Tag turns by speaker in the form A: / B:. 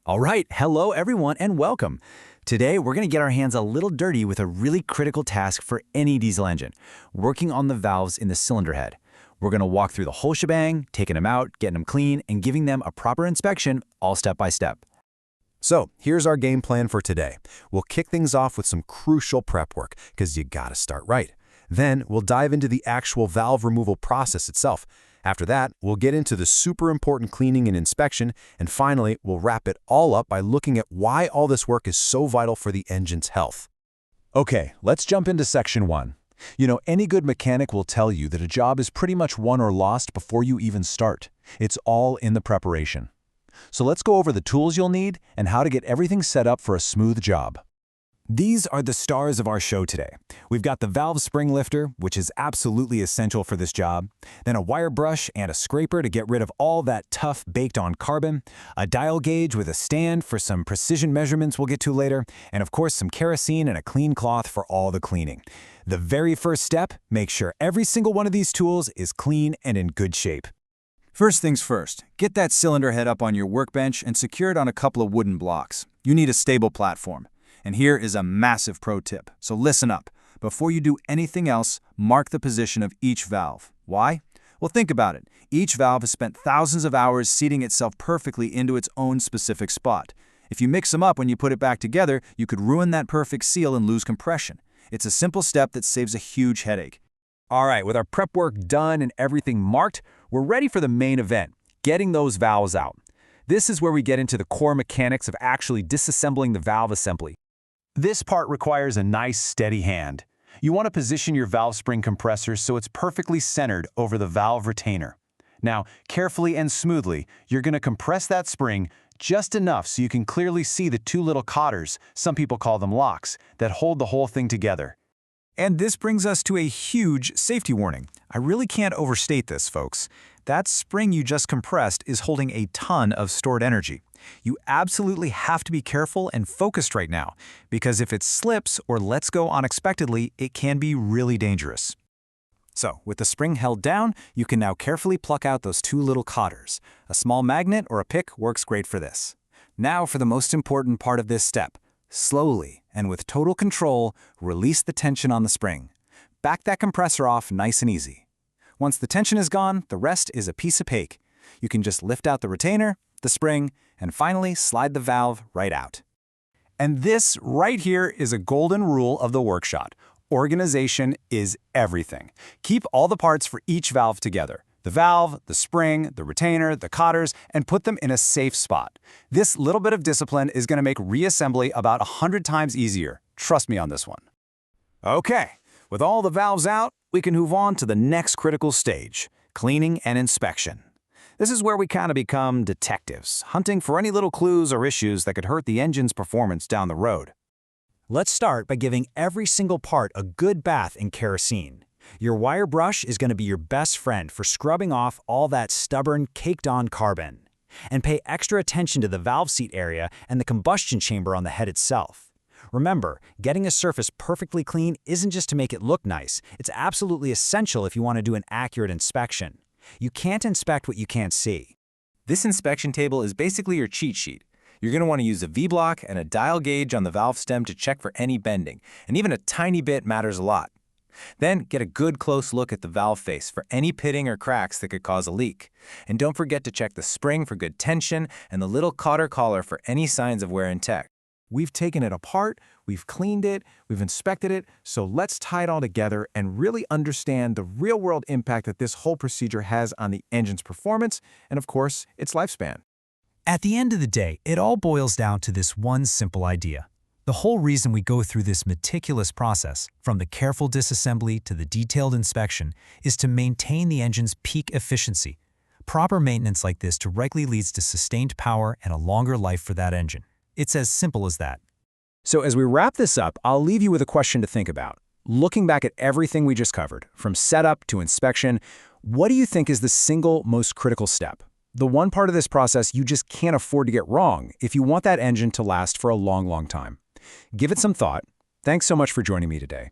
A: All right, hello everyone and welcome. Today we're going to get our hands a little dirty with a really critical task for any diesel engine, working on the valves in the cylinder head. We're going to walk through the whole shebang, taking them out, getting them clean, and giving them a proper inspection, all step by step.
B: So here's our game plan for today. We'll kick things off with some crucial prep work, because you gotta start right. Then we'll dive into the actual valve removal process itself. After that, we'll get into the super important cleaning and inspection, and finally, we'll wrap it all up by looking at why all this work is so vital for the engine's health.
C: Okay, let's jump into section 1. Any good mechanic will tell you that a job is pretty much won or lost before you even start. It's all in the preparation. So let's go over the tools you'll need and how to get everything set up for a smooth job. These are the stars of our show today. We've got the valve spring lifter, which is absolutely essential for this job, then a wire brush and a scraper to get rid of all that tough baked-on carbon, a dial gauge with a stand for some precision measurements we'll get to later, and of course some kerosene and a clean cloth for all the cleaning. The very first step, make sure every single one of these tools is clean and in good shape.
D: First things first, get that cylinder head up on your workbench and secure it on a couple of wooden blocks. You need a stable platform. And here is a massive pro tip, so listen up. Before you do anything else, mark the position of each valve. Why? Well, think about it. Each valve has spent thousands of hours seating itself perfectly into its own specific spot. If you mix them up when you put it back together, you could ruin that perfect seal and lose compression. It's a simple step that saves a huge headache.
C: All right, with our prep work done and everything marked, we're ready for the main event, getting those valves out. This is where we get into the core mechanics of actually disassembling the valve assembly. This part requires a nice steady hand. You want to position your valve spring compressor so it's perfectly centered over the valve retainer. Now, carefully and smoothly, you're going to compress that spring just enough so you can clearly see the two little cotters, some people call them locks, that hold the whole thing together.
A: And this brings us to a huge safety warning. I really can't overstate this, folks. That spring you just compressed is holding a ton of stored energy. You absolutely have to be careful and focused right now, because if it slips or lets go unexpectedly, it can be really dangerous. So, with the spring held down, you can now carefully pluck out those two little cotters. A small magnet or a pick works great for this. Now for the most important part of this step. Slowly, and with total control, release the tension on the spring. Back that compressor off nice and easy. Once the tension is gone, the rest is a piece of cake. You can just lift out the retainer, the spring, and finally slide the valve right out. And this right here is a golden rule of the workshop. Organization is everything. Keep all the parts for each valve together. The valve, the spring, the retainer, the cotters, and put them in a safe spot. This little bit of discipline is going to make reassembly about 100 times easier. Trust me on this one. Okay, with all the valves out, we can move on to the next critical stage, cleaning and inspection. This is where we kind of become detectives, hunting for any little clues or issues that could hurt the engine's performance down the road. Let's start by giving every single part a good bath in kerosene. Your wire brush is going to be your best friend for scrubbing off all that stubborn, caked-on carbon. And pay extra attention to the valve seat area and the combustion chamber on the head itself. Remember, getting a surface perfectly clean isn't just to make it look nice. It's absolutely essential if you want to do an accurate inspection. You can't inspect what you can't see.
E: This inspection table is basically your cheat sheet. You're going to want to use a V-block and a dial gauge on the valve stem to check for any bending, and even a tiny bit matters a lot. Then get a good close look at the valve face for any pitting or cracks that could cause a leak. And don't forget to check the spring for good tension and the little cotter collar for any signs of wear and tear.
C: We've taken it apart, we've cleaned it, we've inspected it, so let's tie it all together and really understand the real-world impact that this whole procedure has on the engine's performance and, of course, its lifespan.
A: At the end of the day, it all boils down to this one simple idea. The whole reason we go through this meticulous process, from the careful disassembly to the detailed inspection, is to maintain the engine's peak efficiency. Proper maintenance like this directly leads to sustained power and a longer life for that engine. It's as simple as that.
C: So as we wrap this up, I'll leave you with a question to think about. Looking back at everything we just covered, from setup to inspection, what do you think is the single most critical step? The one part of this process you just can't afford to get wrong if you want that engine to last for a long, long time. Give it some thought. Thanks so much for joining me today.